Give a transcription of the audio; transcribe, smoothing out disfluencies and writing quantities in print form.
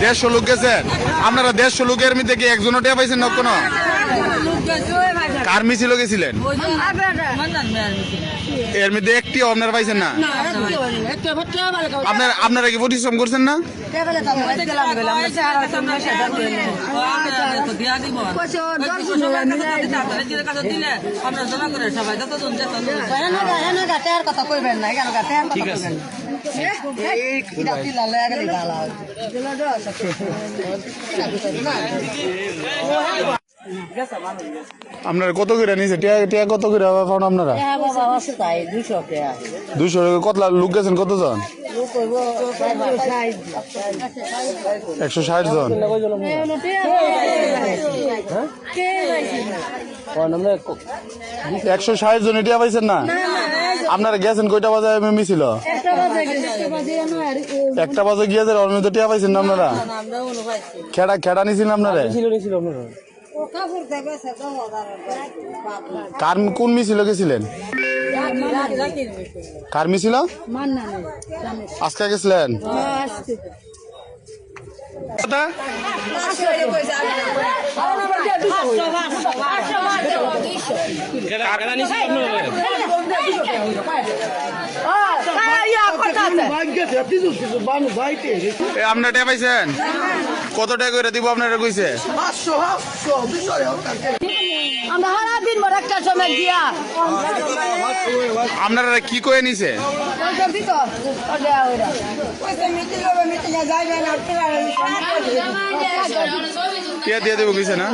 150 লোক গেছেন আপনারা? 150 লোকের মধ্যে কি একজনও টিয়া পাইছেন না কোনো? কার মিছিল গেছিলেন? এর মধ্যে একটি আপনারা পাইছেন না? আপনারা কি পরিশ্রম করছেন না? কথা কইবেন না ঠিক আছে। আপনারা কত করে নিয়েছে টিয়া কত করে পান আপনারা? 200 টাকা। কত লোক গেছেন? কতজন? 160 জন। 160 জন টিয়া পাইছেন না? আপনারা গেছেন কয়টা বাজে মিছিল? 1টা বাজে গিয়েছে। ওর মধ্যে টিয়া পাইছেন না আপনারা? খেড়া নিয়েছিলেন আপনারা? কার কোন মিছিল গেছিলেন? কার মিছিল? আজকে গেছিলেন? আপনারা টিয়া পাইছেন? কত টাকা করে দিব আপনারা কইছে? আপনারা কি কয়ে নিছে? টিয়া দিয়ে দেবো কইছে না?